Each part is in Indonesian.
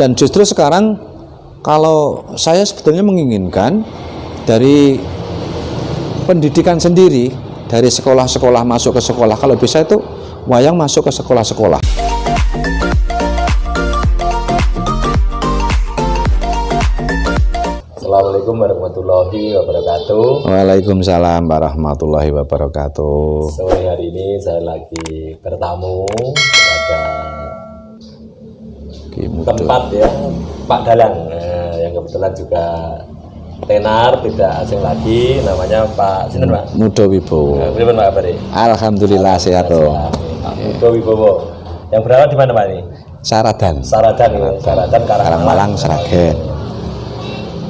Dan justru sekarang kalau saya sebetulnya menginginkan dari pendidikan sendiri, dari sekolah-sekolah masuk ke sekolah, kalau bisa itu wayang masuk ke sekolah-sekolah. Assalamualaikum warahmatullahi wabarakatuh. Waalaikumsalam warahmatullahi wabarakatuh. Sore hari ini saya lagi bertamu pada tempat ya Pak Dalang, yang kebetulan juga tenar, tidak asing lagi, namanya Pak Sinten Pak? Mudo Wibowo. Bagaimana Pak kabar? Alhamdulillah sehat tuh. Pak Mudo Wibowo. Yang berada di mana Pak ini? Saradan. Saradan Karangmalang, Sragen.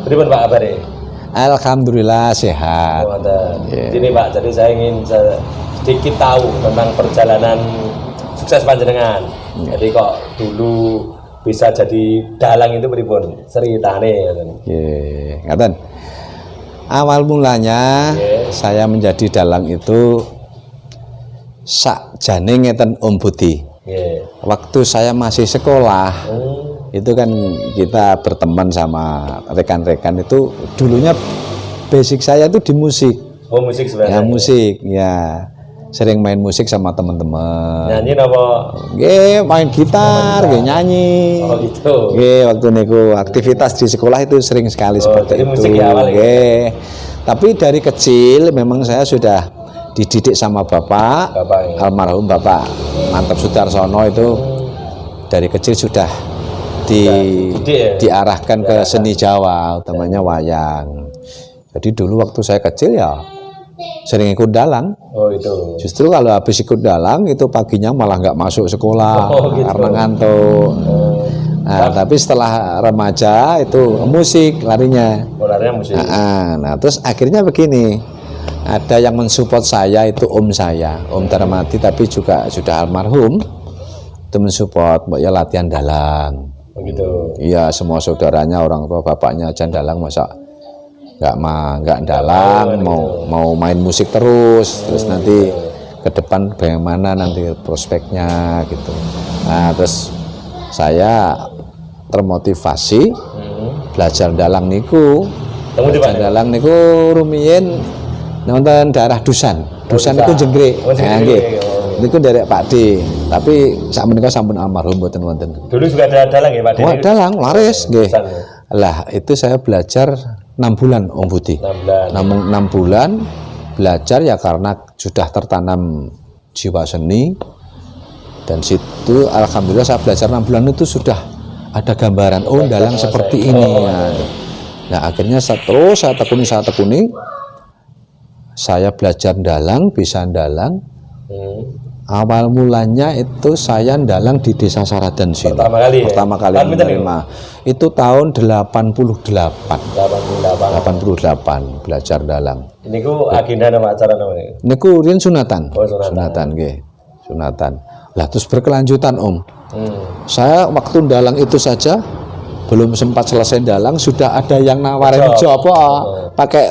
Bagaimana Pak kabar? Alhamdulillah sehat. Ini Pak, jadi saya ingin sedikit tahu tentang perjalanan sukses panjenengan. Jadi kok dulu bisa jadi dalang itu pripun ceritane? Ngaten. Awal mulanya saya menjadi dalang itu sakjane ngeten Om Budi. Waktu saya masih sekolah, itu kan kita berteman sama rekan-rekan itu, dulunya basic saya itu di musik. Oh, musik sebenarnya. Ya musik, ya. Sering main musik sama teman-teman. Nyanyi apa? Main gitar, nyanyi. Oh gitu. Waktu niku aktivitas di sekolah itu sering sekali seperti itu. Musik ya awal ya? Tapi dari kecil memang saya sudah dididik sama bapak almarhum Bapak Mantap Sudarsono itu dari kecil sudah diarahkan ke seni Jawa, utamanya wayang. Jadi dulu waktu saya kecil ya sering ikut dalang. Oh itu. Justru kalau habis ikut dalang itu paginya malah nggak masuk sekolah gitu. Karena ngantuk. Nah, tapi setelah remaja itu musik larinya. Larinya musik. Nah, terus akhirnya begini, ada yang mensupport saya itu om saya, Om Darmadi, tapi juga sudah almarhum, itu mensupport, ya latihan dalang. Begitu. Iya, semua saudaranya, orang tua bapaknya aja dalang, masa nggak dalang, mau main musik terus nanti ke depan bagaimana nanti prospeknya gitu. Nah, terus saya termotivasi belajar dalang niku. Belajar dalang niku rumiyin nonton daerah Dusan itu Jenggrek. Niku dari Pak D. Tapi sak menika sampun almarhum mboten wonten. Dulu juga ada dalang ya Pak D? Oh, dalang laris nggih. Lah, itu saya belajar 6 bulan Om Budi. 6 bulan belajar ya karena sudah tertanam jiwa seni, dan situ alhamdulillah saya belajar 6 bulan itu sudah ada gambaran dalang seperti ini ya. Nah, akhirnya saya tekuni saya belajar dalang, bisa dalang. Awal mulanya itu saya dalang di Desa Saradan sini. Pertama kali menerima. Itu tahun 88 belajar dalang. Ini ku agenda nama acara namanya? Ini ku riyen sunatan. Sunatan nggih. Sunatan. Lah terus berkelanjutan Om. Saya waktu dalang itu saja belum sempat selesai dalang sudah ada yang nawarin job pakai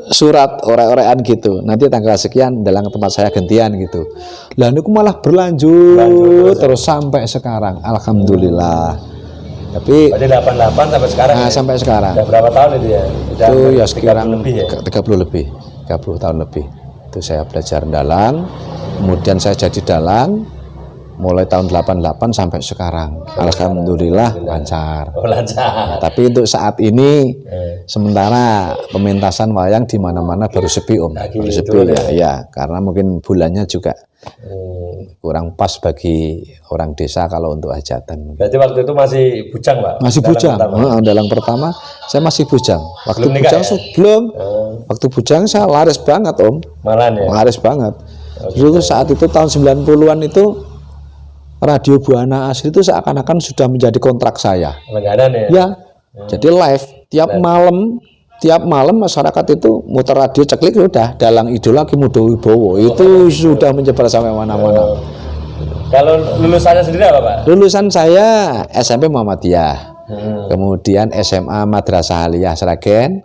surat ore-orean gitu. Nanti tanggal sekian dalang tempat saya gantian gitu. Lah niku malah berlanjut terus sampai sekarang. Alhamdulillah. Tapi berarti 88 sampai sekarang. Nah, sampai sekarang. Udah berapa tahun itu ya? Itu ya sekarang 30 lebih ya? 30 tahun lebih. Itu saya belajar dalang. Kemudian saya jadi dalang mulai tahun 88 sampai sekarang. Alhamdulillah lancar. Lancar. Nah, tapi untuk saat ini sementara pementasan wayang di mana-mana baru sepi Om. Baru sepi ya, karena mungkin bulannya juga kurang pas bagi orang desa kalau untuk hajatan. Berarti waktu itu masih bujang Pak? Masih bujang. Dalang pertama saya masih bujang. Waktu bujang belum. Waktu bujang saya laris banget Om. Malahan ya? Laris banget. Dulu saat itu tahun 90-an itu Radio Buana Asri itu seakan-akan sudah menjadi kontrak saya. Langganan ya? Ya. Jadi live tiap malam masyarakat itu muter radio ceklik udah dalang idola Ki Mudo Wibowo. Itu sudah menyebar sampai mana-mana. Kalau lulusannya sendiri apa Pak? Lulusan saya SMP Muhammadiyah. Kemudian SMA Madrasah Aliyah Sragen.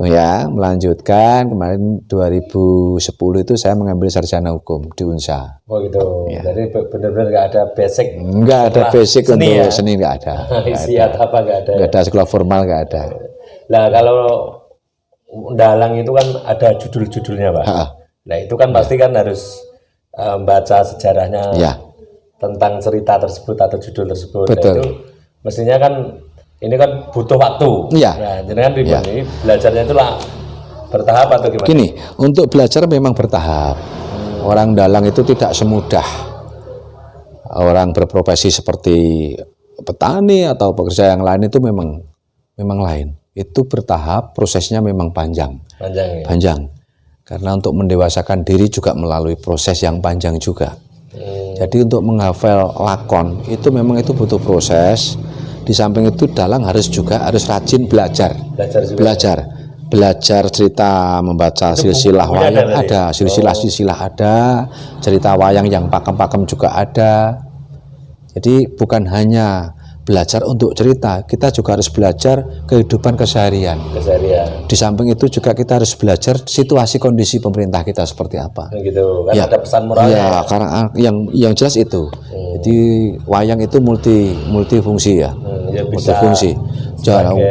Ya, melanjutkan kemarin 2010 itu saya mengambil sarjana hukum di Unsa. Oh gitu. Ya. Jadi benar-benar nggak ada basic. Nggak ada basic seni untuk ya? Seni nggak ada. Isiat apa nggak ada. Nggak ada sekolah formal nggak ada. Nah kalau dalang itu kan ada judul-judulnya Pak. Nah itu kan pasti kan harus membaca sejarahnya ya. Tentang cerita tersebut atau judul tersebut. Betul. Nah, itu mestinya kan ini kan butuh waktu. Iya. Nah, jadi kan ini belajarnya itu lah bertahap atau gimana? Gini, untuk belajar memang bertahap. Orang dalang itu tidak semudah orang berprofesi seperti petani atau pekerja yang lain itu memang lain. Itu bertahap, prosesnya memang panjang. Panjang. Ya? Panjang. Karena untuk mendewasakan diri juga melalui proses yang panjang juga. Jadi untuk menghafal lakon itu memang itu butuh proses. Di samping itu dalang harus rajin belajar. Belajar cerita, membaca silsilah wayang ada, silsilah ada, cerita wayang yang pakem-pakem juga ada. Jadi bukan hanya belajar untuk cerita, kita juga harus belajar kehidupan keseharian. Di samping itu juga kita harus belajar situasi kondisi pemerintah kita seperti apa. Gitu, kan ya, ada pesan moralnya. Ya, karena yang jelas itu. Jadi wayang itu multifungsi ya. Multifungsi.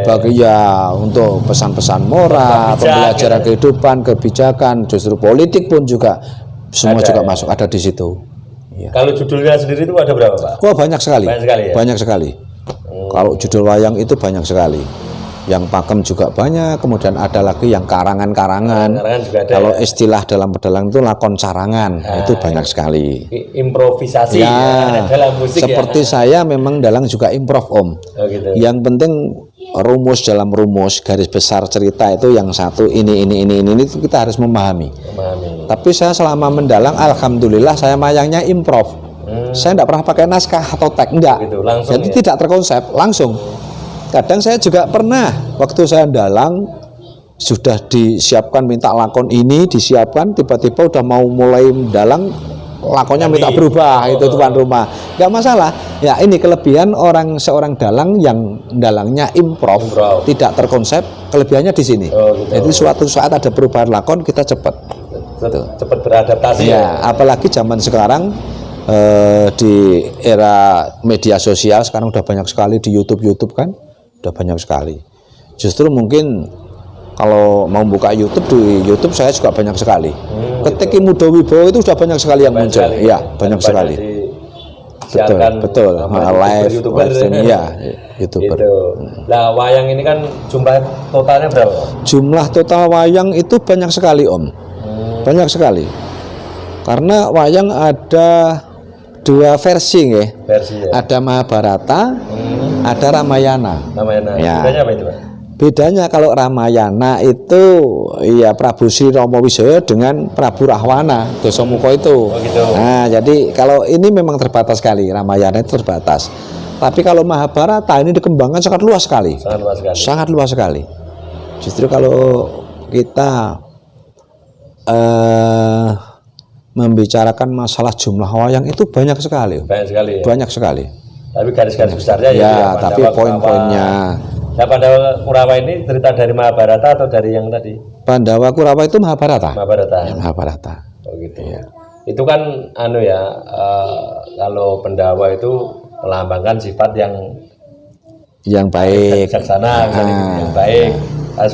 Bagi ya untuk pesan-pesan moral, pembelajaran kehidupan, kebijakan, justru politik pun juga semua ada, juga masuk ada di situ. Ya. Kalau judulnya sendiri itu ada berapa Pak? Oh banyak sekali. Banyak sekali. Ya? Banyak sekali. Kalau judul wayang itu banyak sekali. Yang pakem juga banyak. Kemudian ada lagi yang karangan-karangan. Kalau istilah dalam pedalang itu lakon carangan. Itu banyak sekali. Improvisasi ya, dalam musik. Seperti saya memang dalang juga improv Om. Oh, gitu. Yang penting dalam rumus garis besar cerita itu yang satu ini itu kita harus memahami. Tapi saya selama mendalang alhamdulillah saya mayangnya improv. Saya tidak pernah pakai naskah atau teks, enggak. Gitu, jadi ya? Tidak terkonsep, langsung. Kadang saya juga pernah waktu saya dalang sudah disiapkan minta lakon ini disiapkan, tiba-tiba udah mau mulai dalang lakonnya minta berubah. Itu tuan rumah, nggak masalah. Ya ini kelebihan seorang dalang yang dalangnya improv. Tidak terkonsep, kelebihannya di sini. Gitu. Jadi suatu saat ada perubahan lakon kita cepat beradaptasi. Ya, apalagi zaman sekarang di era media sosial sekarang udah banyak sekali di YouTube kan, udah banyak sekali. Justru mungkin kalau mau buka YouTube di YouTube saya juga banyak sekali. Ketik Muda Wibowo itu sudah banyak sekali yang muncul. Iya, banyak sekali. Betul. Live streaming ya, YouTuber. Nah, wayang ini kan jumlah totalnya berapa? Jumlah total wayang itu banyak sekali Om. Banyak sekali. Karena wayang ada dua versi ya. Ada Mahabharata, ada Ramayana. Ya. Bedanya apa itu Pak? Bedanya kalau Ramayana itu ya Prabu Sri Rama Wijaya dengan Prabu Rahwana Dasamuka itu. Oh, gitu. Nah, jadi kalau ini memang terbatas sekali, Ramayana itu terbatas. Tapi kalau Mahabharata ini dikembangkan sangat luas sekali. Sangat luas sekali. Justru kalau kita membicarakan masalah jumlah wayang itu banyak sekali. Banyak sekali. Tapi garis-garis besarnya ya tapi poin-poinnya. Nah, Pandawa Kurawa ini cerita dari Mahabharata atau dari yang tadi? Pandawa Kurawa itu Mahabharata. Ya, Mahabharata. Oh gitu. Ya. Itu kan kalau Pandawa itu melambangkan sifat yang baik, bijaksana, yang baik.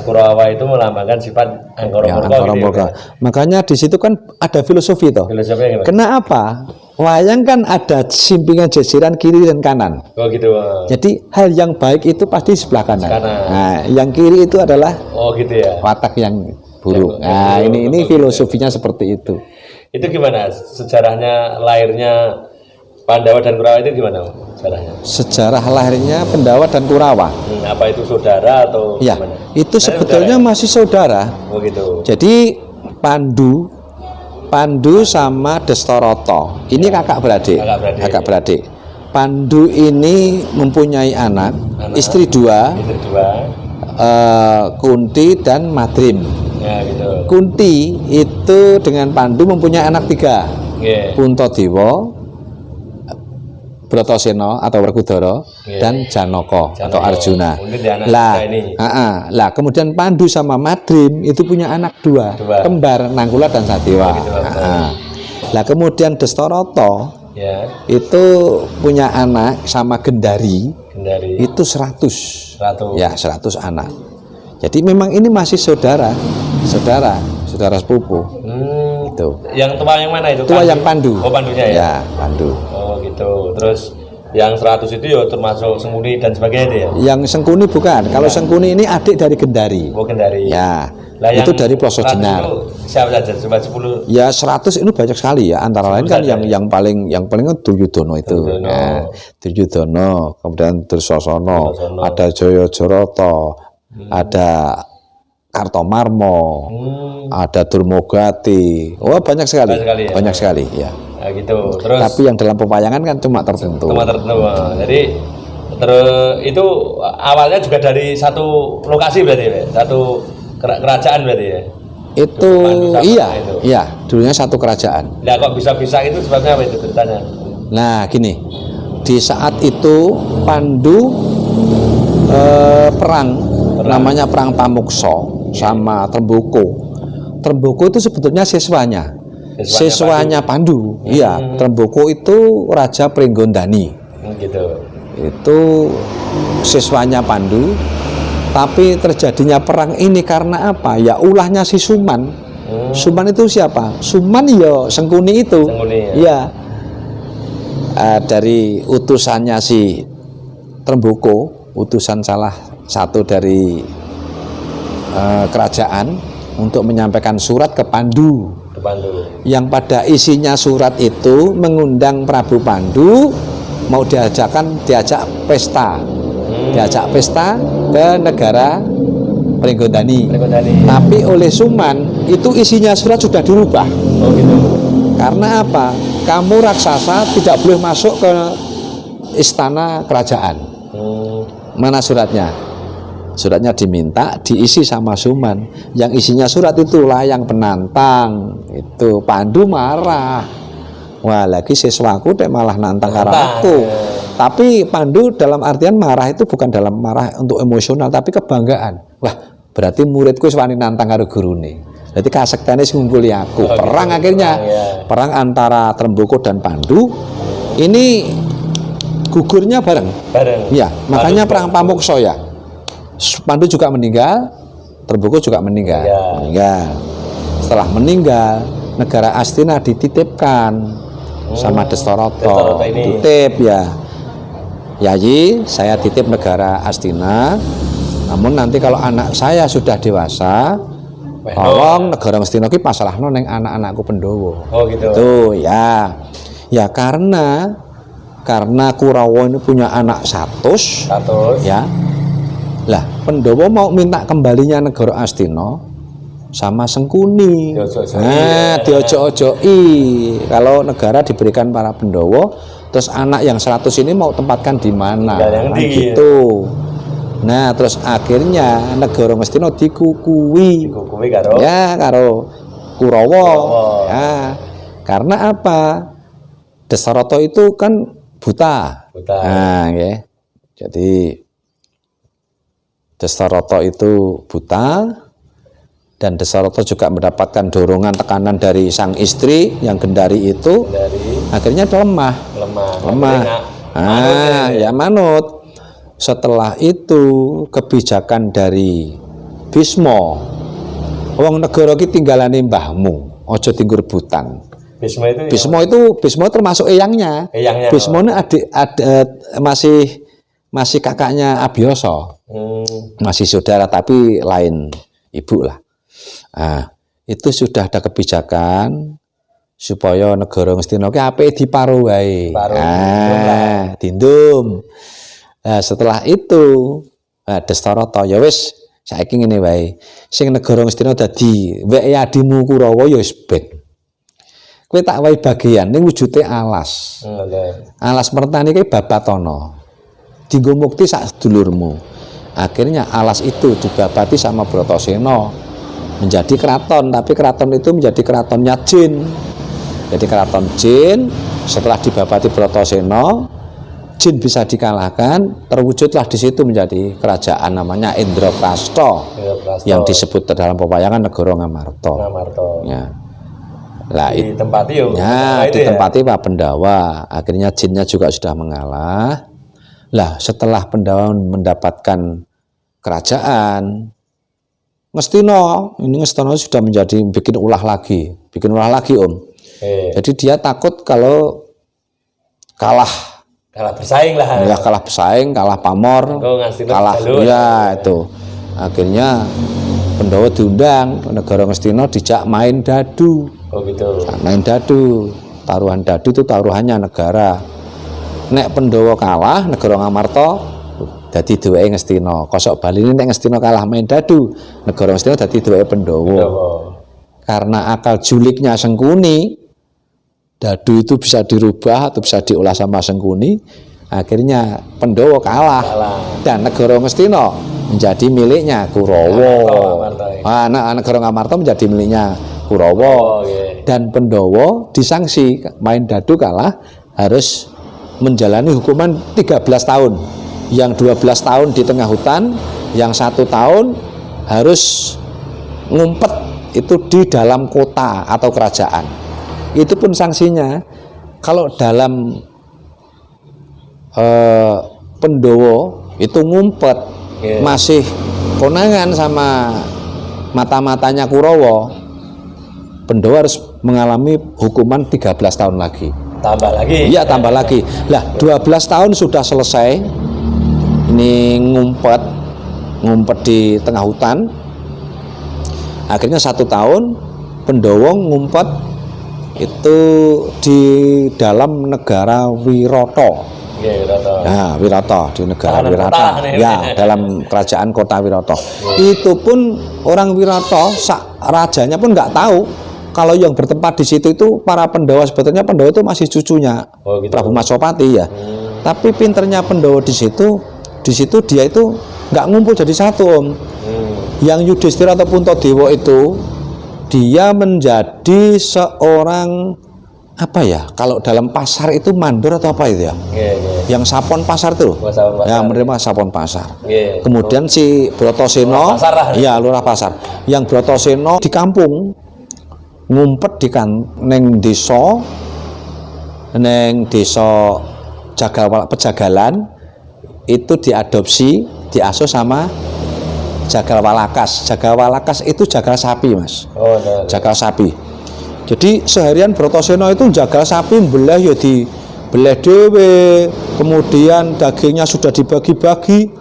Kurawa itu melambangkan sifat angkara murka. Makanya di situ kan ada filosofi toh. Filosofinya gimana? Kenapa? Wayang kan ada simpingan jejeran kiri dan kanan. Oh gitu. Jadi hal yang baik itu pasti sebelah kanan. Nah, yang kiri itu adalah watak yang buruk. Nah, ini filosofinya seperti itu. Itu gimana sejarahnya lahirnya Pandawa dan Kurawa itu gimana sejarahnya? Sejarah lahirnya Pandawa dan Kurawa. Apa itu saudara atau gimana? Itu sebetulnya masih saudara. Oh gitu. Jadi Pandu sama Destoroto ini kakak beradik. Pandu ini mempunyai anak istri dua. Kunti dan Madrim. Ya, gitu. Kunti itu dengan Pandu mempunyai anak 3. Puntadewa, Bratasena atau Werkudara dan Janaka atau Arjuna. Lah kemudian Pandu sama Madrim itu punya anak dua. Kembar, Nangkula dan Sadewa. Lah kemudian Dastarata itu punya anak sama Gendari. Itu 100. Ya, 100 anak. Jadi memang ini masih saudara sepupu. Itu. Yang tua yang mana itu? Tua yang Pandu. Oh, Pandunya ya. Ya, Pandu. Oh, gitu. Terus yang 100 itu ya termasuk Sengkuni dan sebagainya ya? Yang Sengkuni bukan. Kalau Sengkuni ini adik dari Gendari. Oh, Gendari. Ya. Lah, itu dari Ploso Jenar. Siapa saja? Coba 10. Ya 100 ini banyak sekali ya. Antara lain kan yang paling kan Duryudono itu. Duryudono, kemudian Dursasana, ada Jaya Jarata, ada Kartomarmo, ada Durmagati. Oh, banyak sekali. Banyak sekali ya. Nah, gitu. Terus tapi yang dalam pewayangan kan cuma tertentu. Jadi terus itu awalnya juga dari satu lokasi berarti ya? Satu kerajaan berarti ya? Itu iya, dulunya satu kerajaan. Nah, kok bisa-bisa itu sebabnya apa itu ceritanya? Nah, gini. Di saat itu Pandu perang, namanya perang Pamuksa sama Tremboko. Tremboko itu sebetulnya siswanya Pandu. Iya, Tremboko itu Raja Pringgondani. Gitu. Itu siswanya Pandu. Tapi terjadinya perang ini karena apa? Ya ulahnya si Suman. Suman itu siapa? Suman ya Sengkuni itu. Ya. Dari utusannya si Tremboko, utusan salah satu dari kerajaan untuk menyampaikan surat ke Pandu. Yang pada isinya surat itu mengundang Prabu Pandu mau diajak pesta. Diajak pesta ke negara Pringgondani. Tapi oleh Suman itu isinya surat sudah dirubah. Oh, gitu. Karena apa? Kamu raksasa tidak boleh masuk ke istana kerajaan. Mana suratnya? Suratnya diminta diisi sama Suman. Yang isinya surat itulah yang penantang. Itu Pandu marah. Wah, lagi siswaku deh malah nantang karo aku. Tapi Pandu dalam artian marah itu bukan dalam marah untuk emosional, tapi kebanggaan. Wah, berarti muridku wani nantang karo gurune. Jadi kasektene sing ngumpuli aku. Perang akhirnya. Perang antara Tremboko dan Pandu. Ini gugurnya bareng. Ya, makanya perang Pamuksa ya. Pandu juga meninggal, Tremboko juga meninggal. Setelah meninggal, negara Astina dititipkan sama Dastarata. Titip ya. Yayi, saya titip negara Astina. Namun nanti kalau anak saya sudah dewasa, tolong negara Astina ki pasalahno neng anak-anakku Pandhawa. Oh, gitu. Tuh ya. Ya karena Kurawa ini punya anak 100. Ya. Lah, Pandhawa mau minta kembalinya negara Astina sama Sengkuni. Diojo-ojoki. Kalau negara diberikan para Pandhawa, terus anak yang 100 ini mau tempatkan di mana? Gitu. Nah, terus akhirnya negara Astina dikukui karo Kurawa. Ya. Karena apa? Dastarata itu kan buta. Nah, ya. Jadi Dastarata itu buta. Dan Dastarata juga mendapatkan dorongan tekanan dari sang istri yang Gendari itu. Akhirnya lemah. Ya manut. Setelah itu kebijakan dari Bisma, wong negara ki tinggalane mbahmu, aja tinggur rebutan. Bisma termasuk eyangnya. Bisma ini masih kakaknya Abiyasa. Masih saudara tapi lain ibu lah. Nah, itu sudah ada kebijakan supaya negara Ngastina ki apik diparo wae. Dindum. Nah, setelah itu Dastarata ya wis saiki ngene wae. Sing negara Ngastina dadi weke adimu Kurawa ya wis ben. Kowe tak wae bagian ning wujude alas. Alas mertani ki Babatana. Dienggo mukti sak sedulurmu. Akhirnya alas itu dibabati sama Bratasena menjadi keraton, tapi keraton itu menjadi keratonnya jin. Jadi keraton jin setelah dibabati Bratasena jin bisa dikalahkan, terwujudlah di situ menjadi kerajaan namanya Indraprastha yang disebut dalam pewayangan Negara Ngamarta. Ya. Lah ditempati ditempati Pak Pendawa. Akhirnya jinnya juga sudah mengalah. Lah setelah Pendawa mendapatkan kerajaan, Ngastina sudah menjadi bikin ulah lagi Om. Jadi dia takut kalau kalah bersaing lah. Ya kalah bersaing, kalah pamor, kalah ya itu. Akhirnya Pendawa diundang ke negara Ngastina, dijak main dadu. Oh gitu. Main dadu, taruhan dadu itu taruhannya negara. Nek Pendawa kalah, negara Ngamarta dadi duweke Ngastina. Kosok baline nek Ngastina kalah main dadu, negara Ngastina dadi duweke Pendawa. Karena akal juliknya Sengkuni, dadu itu bisa dirubah atau bisa diolah sama Sengkuni. Akhirnya Pendawa kalah. Dan negara Ngastina menjadi miliknya Kurawa. Negara Ngamarta menjadi miliknya Kurawa. Dan Pendawa disanksi main dadu kalah harus menjalani hukuman 13 tahun. Yang 12 tahun di tengah hutan, yang 1 tahun harus ngumpet itu di dalam kota atau kerajaan. Itu pun sanksinya. Kalau dalam Pendawa itu ngumpet masih konangan sama mata-matanya Kurawa, Pendawa harus mengalami hukuman 13 tahun lagi. Tambah lagi? Iya, tambah lagi. Lah 12 tahun sudah selesai. Ini ngumpet di tengah hutan. Akhirnya 1 tahun Pendawa ngumpet itu di dalam negara Wirata. Nah, Wirata, di negara Wirata. Ya, dalam kerajaan kota Wirata. Itu pun orang Wirata, rajanya pun nggak tahu kalau yang bertempat di situ itu para Pendawa. Sebetulnya Pendawa itu masih cucunya Prabu Masopati ya. Tapi pinternya Pendawa di situ dia itu nggak ngumpul jadi satu Om. Yang Yudhistira atau Puntadewa itu dia menjadi seorang apa ya, kalau dalam pasar itu mandor atau apa itu ya, yang sapon pasar tuh, yang menerima sapon pasar. Kemudian si Bratasena, ya lurah pasar, yang Bratasena di kampung ngumpet di neng desa Pejagalan itu diadopsi, diasuh sama jagal walakas. Jagal walakas itu jagal sapi Mas. Jagal sapi. Jadi seharian Bratasena itu jagal sapi belah ya di belah dewe, kemudian dagingnya sudah dibagi-bagi.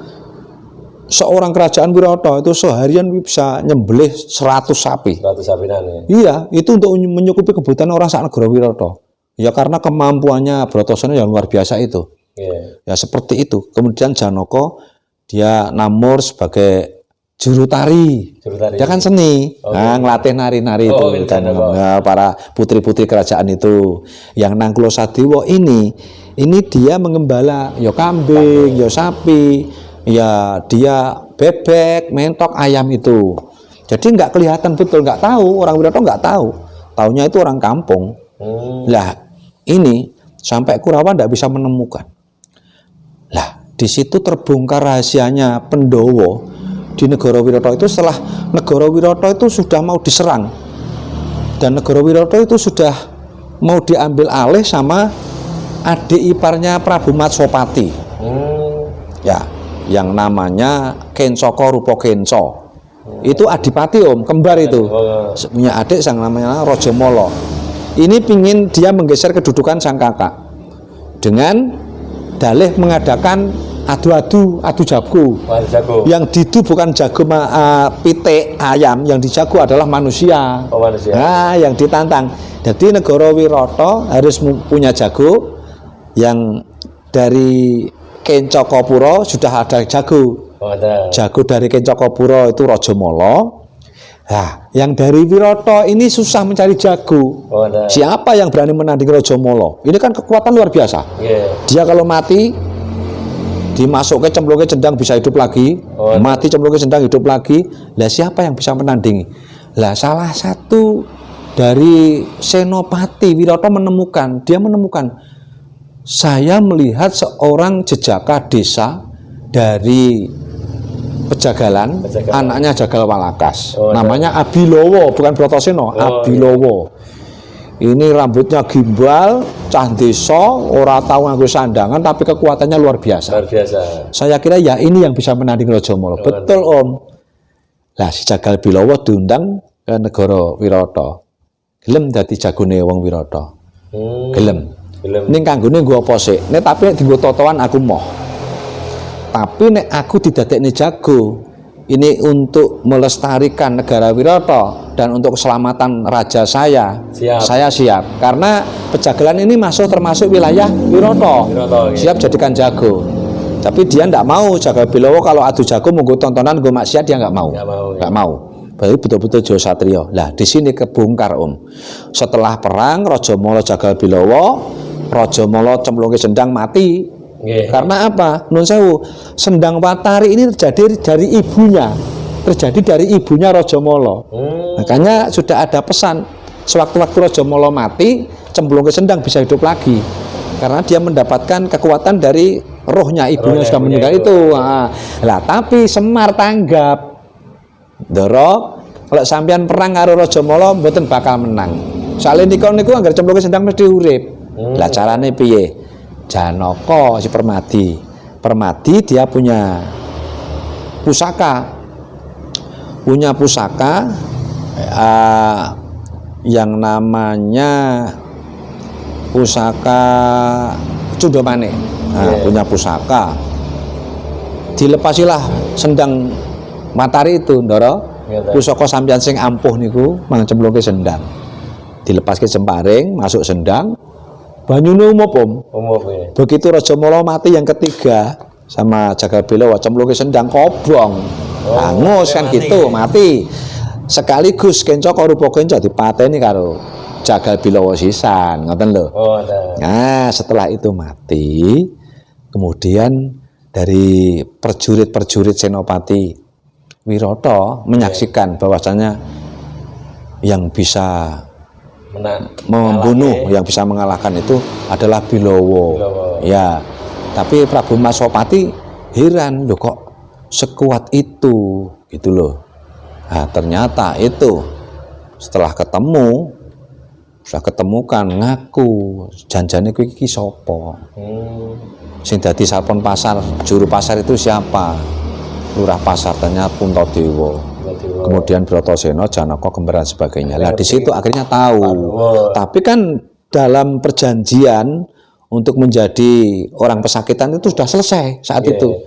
Seorang kerajaan Wirata itu seharian bisa nyembelih 100 sapi. 100 sapi nane. Iya, itu untuk mencukupi kebutuhan orang sak negara Wirata. Ya karena kemampuannya Bratasena yang luar biasa itu. Ya seperti itu. Kemudian Janaka dia namur sebagai juru tari. Dia kan seni. Nah, ngelatih nari-nari itu kan, ya, para putri-putri kerajaan itu. Yang Nangkula Sadewa ini dia mengembala ya kambing, ya sapi, ya dia bebek, mentok, ayam itu. Jadi nggak kelihatan betul, nggak tahu, orang Wirata nggak tahu. Taunya itu orang kampung. Lah ini sampai Kurawa nggak bisa menemukan. Lah di situ terbongkar rahasianya Pendawa di negara Wirata itu. Setelah negara Wirata itu sudah mau diserang dan negara Wirata itu sudah mau diambil alih sama adik iparnya Prabu Matsopati. Ya, yang namanya Kencaka Rupa Kenca. Itu adipati Om, kembar itu. Punya adik sang namanya Rajamala. Ini pingin dia menggeser kedudukan sang kakak dengan dalih mengadakan adu jago. Yang didu bukan jago pitik ayam, yang dijago adalah manusia. Nah, yang ditantang. Jadi negara Wirata harus punya jago. Yang dari Kencakapura sudah ada jago. Jago dari Kencakapura itu Rajamala. Nah, yang dari Wirata ini susah mencari jago. Siapa yang berani menandingi Rajamala? Ini kan kekuatan luar biasa. Dia kalau mati dimasukkan cemplungnya cendang bisa hidup lagi, mati cemplungnya cendang hidup lagi. Lah siapa yang bisa menandingi? Lah salah satu dari Senopati Wirata menemukan saya melihat seorang jejaka desa dari Pejagalan, anaknya Jagal Walakas. Namanya Abilowo, bukan Brotoseno, Abilowo. Ini rambutnya gimbal, cah desa, ora tahu nganggo sandangan, tapi kekuatannya luar biasa. Luar biasa. Saya kira ya ini yang bisa menanding Raja Mala. Betul Om. Lah si Jagal Bilowo diundang ke negara Wirata. Gelem dadi jagone wong Wirata. Gelem. Ning kanggone nggo apa sik? Nek tapi nek dienggo totoan aku moh. Tapi nek aku didadekne jago, ini untuk melestarikan negara Wirata dan untuk keselamatan raja saya, saya siap. Karena Pejagalan ini termasuk wilayah Wirata. Siap jadikan jago. Tapi dia ndak mau Jagal Bilowo kalau adu jago monggo tontonan gue maksiat, dia nggak mau. Nggak mau. Baru betul-betul Jawa Satrio. Lah di sini kebongkar Om. Setelah perang Raja Mala Jagal Bilowo, Raja Mala cemplungke sendang mati. Karena apa? Nun sewu, sendang Watari ini terjadi dari ibunya, Raja Mala. Makanya sudah ada pesan, sewaktu-waktu Raja Mala mati, cemplung ke sendang bisa hidup lagi, karena dia mendapatkan kekuatan dari rohnya ibunya sudah meninggal itu. Lah tapi Semar tanggap, Ndara, kalau sampean perang karo Raja Mala mboten bakal menang. Soale niku anggar cemplung ke sendang mesti urip. Lah carane piye? Janaka si Permadi dia punya pusaka yang namanya pusaka Cundamane. Punya pusaka, dilepasilah sendang Matahari itu Ndara. Pusaka sampeyan sing ampuh niku mang cemplungke sendang, dilepaske jemparing masuk sendang, banyune umup Om. Begitu Raja Mala mati yang ketiga sama Jagal Bilowo, cemplungke sendang kobong. Hangus kan gitu, mati. Sekaligus Kencaka rupa Kenca dipateni karo Jagal Bilowo sisan, ngoten lho. Nah, setelah itu mati, kemudian dari prajurit Senopati Wirata menyaksikan bahwasanya yang bisa membunuh, yang bisa mengalahkan itu adalah Bilowo. Ya, tapi Prabu Masopati heran, loh kok sekuat itu, gitu loh. Nah, ternyata itu setelah ketemukan ngaku janjane kuwi iki sapa. Sing dadi sapon pasar, juru pasar itu siapa? Lurah pasar, ternyata Puntadewa. Kemudian Bratasena, Janaka, Kembar dan sebagainya. Lah di situ akhirnya tahu. Tapi kan dalam perjanjian untuk menjadi orang pesakitan itu sudah selesai saat itu.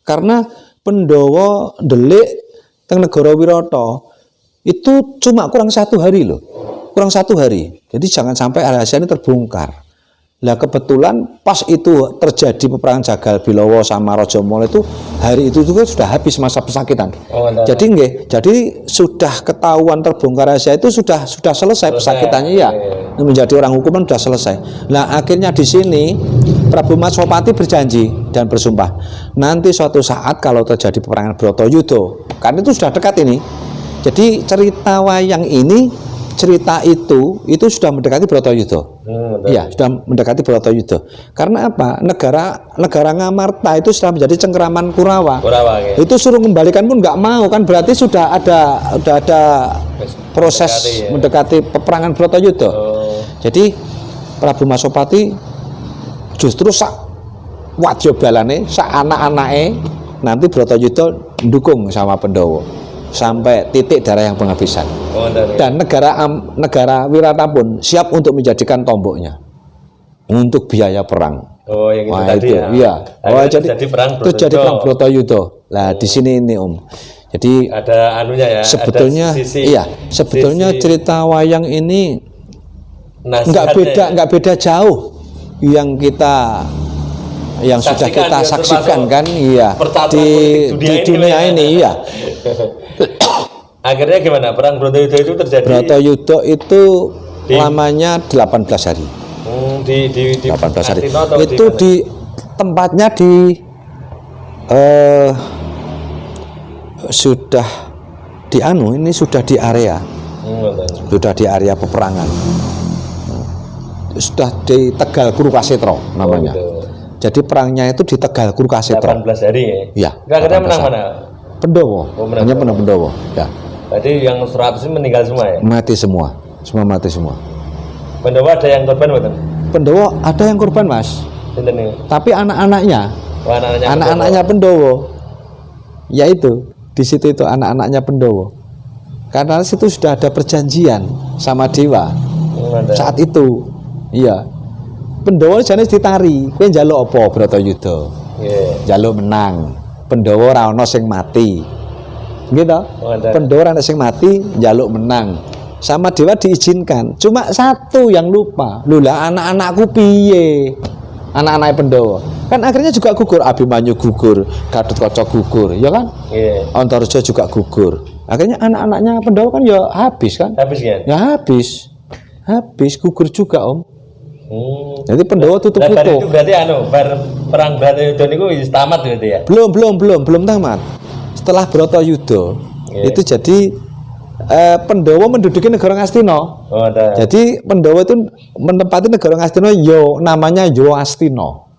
Karena Pandhawa ndelik teng negara Wirata itu cuma kurang 1 hari loh. Kurang 1 hari. Jadi jangan sampai rahasia ini terbongkar. Lah kebetulan pas itu terjadi peperangan Jagal Bilowo sama Raja Mala itu, hari itu juga sudah habis masa pesakitan. Jadi sudah ketahuan terbongkar rahasia itu sudah selesai pesakitannya ya. Menjadi orang hukuman sudah selesai. Nah akhirnya di sini Prabu Masopati berjanji dan bersumpah, nanti suatu saat kalau terjadi peperangan Bratayuda, karena itu sudah dekat ini. Jadi cerita wayang ini, cerita itu sudah mendekati Bratayuda. Iya, sudah mendekati Bratayuda. Karena apa? Negara Ngamarta itu sudah menjadi cengkeraman Kurawa. Itu suruh kembalikan pun nggak mau, kan berarti sudah ada proses mendekati peperangan Bratayuda. Jadi Prabu Masopati justru sak wadyabalane, sak anak-anake nanti Bratayuda mendukung sama Pandhawa sampai titik darah yang penghabisan. Dan negara Wirata pun siap untuk menjadikan tomboknya untuk biaya perang. Yang itu tadi itu, ya. Jadi perang Bratayuda. Lah di sini ini Om. Jadi ada anunya ya. Sebetulnya sebetulnya cerita wayang ini nggak beda jauh yang sudah kita saksikan kan, di dunia ini ya. Akhirnya gimana perang Bratayuda itu terjadi? Bratayuda itu lamanya 18 hari. Di 18 hari. Itu di tempatnya sudah di area. Sudah di area peperangan. sudah di Tegal Kurukasetro namanya. gitu. Jadi perangnya itu di Tegal Kurukasetro. 18 hari ya. Iya. Akhirnya menang mana? Pendowo. Oh, menang Hanya menang Pendowo. Ya. Berarti yang 100 ini meninggal semua ya? Mati semua. Semua mati semua. Pendowo ada yang korban betul? Pendowo ada yang korban, Mas. Sinten nih? Tapi anak-anaknya, Oh, anak-anaknya Pendowo. Yaitu di situ itu anak-anaknya Pendowo. Karena situ sudah ada perjanjian sama dewa. Saat itu. Iya. Pendowo jenis ditari, kowe njaluk apa Bratayuda? Njaluk menang. Pendowo ora ana sing mati. Gitu. Pendowo ora ana sing mati, njaluk menang. Sama dewa diizinkan. Cuma satu yang lupa. Lho lah anak-anakku piye? Anak-anak Pendowo. Kan akhirnya juga gugur, Abimanyu gugur, Gatotkaca gugur, ya kan? Antareja juga gugur. Akhirnya anak-anaknya Pendowo kan ya habis kan? Habis kan? Ya habis. Habis gugur juga, Om. Jadi Pendowo tutup-tutup. Itu berarti perang Bratayuda niku wis tamat berarti ya? Belum tamat. Setelah Bratayuda itu jadi Pendowo menduduki negara Ngastina. Oh, ada. Jadi Pendowo itu menempati negara Ngastina namanya Yo Astina.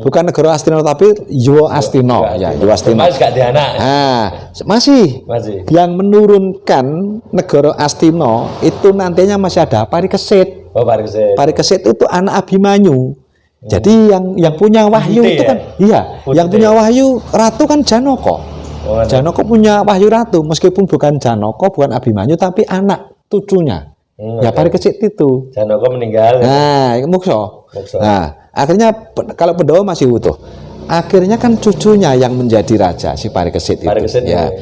Bukan negara Astina tapi Yo Astina. Ya, Yo Astina. Masih gak ada anak. Nah, masih. Yang menurunkan negara Astina itu nantinya masih ada Parikesit. Oh, Parikesit. Parikesit itu anak Abimanyu. Jadi yang punya wahyu itu kan, iya, yang punya wahyu ratu kan Janaka. Janaka punya wahyu ratu, meskipun bukan Janaka, bukan Abimanyu, tapi anak cucunya. Ya Parikesit itu. Janaka meninggal. Nah, Muksa. Nah, akhirnya kalau Pendowo masih utuh. Akhirnya kan cucunya yang menjadi raja si Parikesit itu.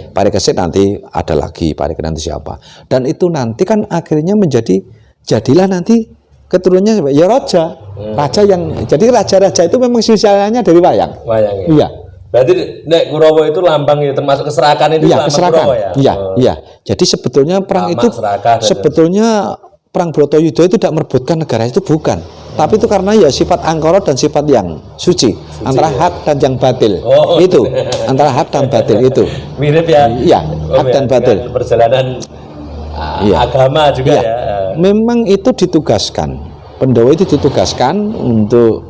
Parikesit nanti ada lagi, Parikesit nanti siapa. Dan itu nanti kan akhirnya jadilah nanti keturunannya ya raja. Raja yang jadi raja-raja itu memang sisianya dari wayang. Wayang. Iya. Berarti nek Kurawa itu lambang ya, termasuk keserakan itu lambang Kurawa ya. Iya. Jadi sebetulnya perang itu perang Bratayuda itu tidak merebutkan negara itu bukan. Tapi itu karena ya sifat angkara dan sifat yang suci antara hak dan yang batil. Itu antara hak dan batil itu. Mirip ya. Iya, hak dan batil. Perjalanan agama juga ya. Memang itu ditugaskan. Pendowo itu ditugaskan untuk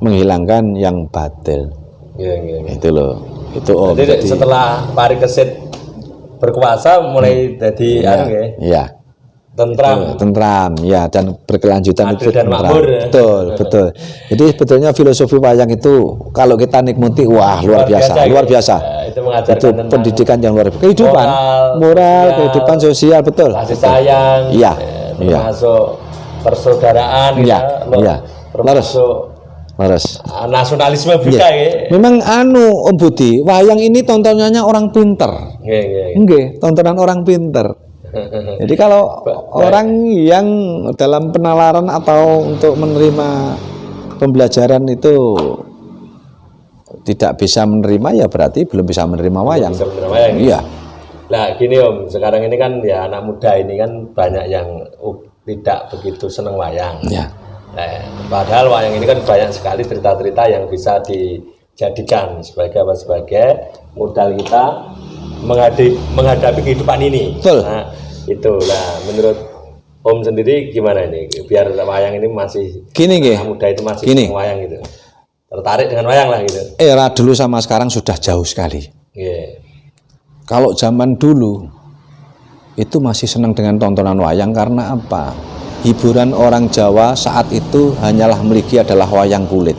menghilangkan yang batil. Itu loh. Itu jadi setelah Parikesit berkuasa mulai jadi tentram ya, dan berkelanjutan adil itu dan makmur. Betul. Jadi sebetulnya filosofi wayang itu kalau kita nikmati luar biasa. Itu pendidikan yang luar biasa. Kehidupan moral, kehidupan sosial, betul. Kasih sayang. Iya. Termasuk persaudaraan Laras. Nasionalisme juga ya. Memang Om Budi, wayang ini tontonannya orang pinter. Nggih, tontonan orang pinter. Jadi kalau orang yang dalam penalaran atau untuk menerima pembelajaran itu tidak bisa menerima, ya berarti belum bisa menerima wayang. Iya. Nah gini Om, sekarang ini kan ya anak muda ini kan banyak yang tidak begitu senang wayang. Ya. Nah, padahal wayang ini kan banyak sekali cerita-cerita yang bisa dijadikan sebagai modal kita menghadapi kehidupan ini. Betul. Nah, itulah menurut Om sendiri gimana ini biar wayang ini masih anak muda itu masih senang wayang gitu, tertarik dengan wayang lah gitu. Era dulu sama sekarang sudah jauh sekali. Kalau zaman dulu itu masih senang dengan tontonan wayang karena apa? Hiburan orang Jawa saat itu hanyalah memiliki adalah wayang kulit.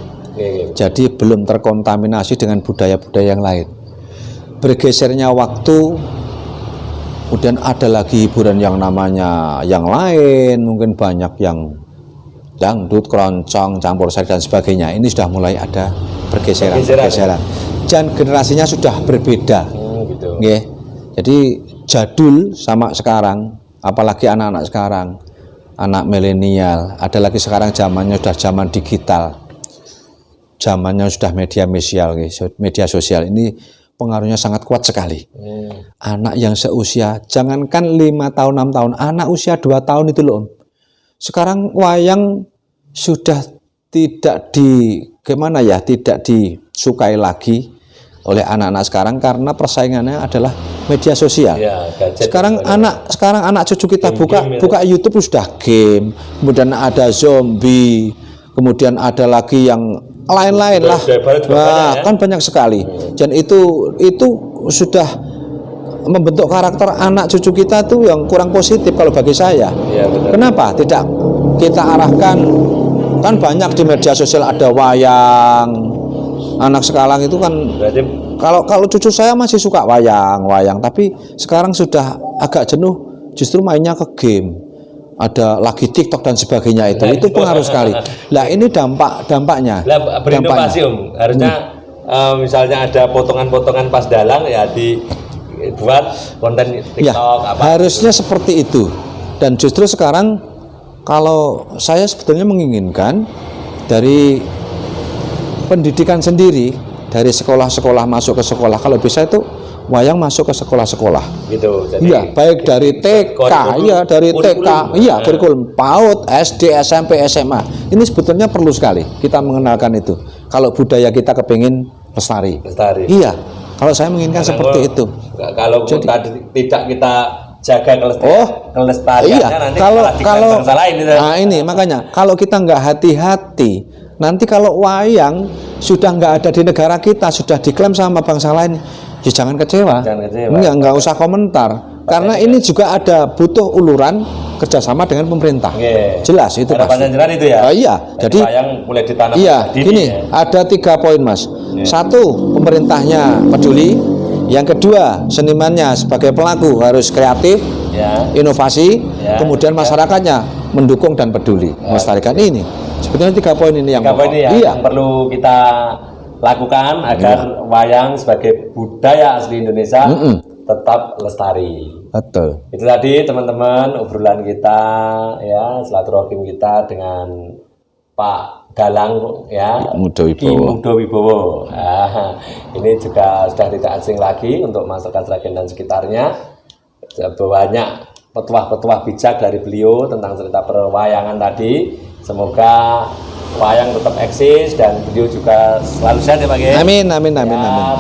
Jadi belum terkontaminasi dengan budaya-budaya yang lain. Bergesernya waktu, kemudian ada lagi hiburan yang namanya yang lain, mungkin banyak yang dangdut, keroncong, campur sari dan sebagainya. Ini sudah mulai ada pergeseran. Dan generasinya sudah berbeda. Jadi jadul sama sekarang, apalagi anak-anak sekarang, anak milenial, ada lagi sekarang zamannya sudah zaman digital, zamannya sudah media sosial ini pengaruhnya sangat kuat sekali. Anak yang seusia, jangankan 5 tahun, 6 tahun, anak usia 2 tahun itu loh. Sekarang wayang sudah tidak disukai lagi oleh anak-anak sekarang karena persaingannya adalah media sosial. Ya, gadget Sekarang anak cucu kita Game-game buka YouTube sudah game, kemudian ada zombie, kemudian ada lagi yang lain-lain lah. Wah, kan banyak sekali. Dan itu sudah membentuk karakter anak cucu kita tuh yang kurang positif kalau bagi saya. Ya, benar. Kenapa tidak kita arahkan? Kan banyak di media sosial ada wayang. Anak sekarang itu kan Berarti kalau cucu saya masih suka wayang, tapi sekarang sudah agak jenuh justru mainnya ke game. Ada lagi TikTok dan sebagainya itu pengaruh sekali. Lah ini dampaknya. Lah berinovasi Om. Harusnya misalnya ada potongan-potongan pas dalang ya dibuat konten TikTok Ya, harusnya seperti itu. Dan justru sekarang kalau saya sebetulnya menginginkan dari pendidikan sendiri, dari sekolah-sekolah masuk ke sekolah, kalau bisa itu wayang masuk ke sekolah-sekolah. gitu. Jadi Iya, baik dari TK, iya dari TK, iya kurikulum PAUD, SD, SMP, SMA. Ini sebetulnya perlu sekali kita mengenalkan itu. Kalau budaya kita kepingin lestari. Iya, kalau saya menginginkan seperti itu. Kalau tadi tidak kita jaga kelestariannya Iya, nanti kalau bangsa lain itu. Nah ini makanya kalau kita nggak hati-hati, nanti kalau wayang sudah nggak ada di negara kita, sudah diklaim sama bangsa lain, ya jangan kecewa. Nggak usah komentar. Karena ini juga ada butuh uluran kerjasama dengan pemerintah. Jelas itu ada pasti. panjang itu ya. Iya, jadi wayang mulai ditanam. iya, gini, ada 3 poin Mas. Satu, pemerintahnya peduli. Yang kedua, senimannya sebagai pelaku harus kreatif, inovasi, kemudian masyarakatnya mendukung dan peduli melestarikan ini. Sebetulnya 3 poin ini yang yang perlu kita lakukan agar wayang sebagai budaya asli Indonesia tetap lestari. Betul. Itu tadi teman-teman obrolan kita ya, silaturahim kita dengan Pak Dalang ya, Ki Mudo Wibowo. Nah, ini juga sudah tidak asing lagi untuk masyarakat Sragen dan sekitarnya. Banyak petuah-petuah bijak dari beliau tentang cerita perwayangan tadi. Semoga wayang tetap eksis dan beliau juga selalu sehat ya Pak Kiai. Amin.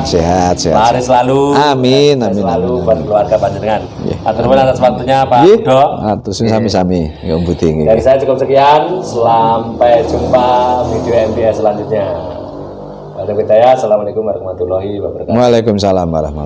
Sehat. Laris selalu. Amin. Selalu buat keluarga panjenengan. Atur nuwun atas waktunya Pak Mudo. Atur sami-sami. Dari saya cukup sekian. Sampai jumpa video MBS selanjutnya. Assalamualaikum warahmatullahi wabarakatuh. Waalaikumsalam warahmatullahi wabarakatuh.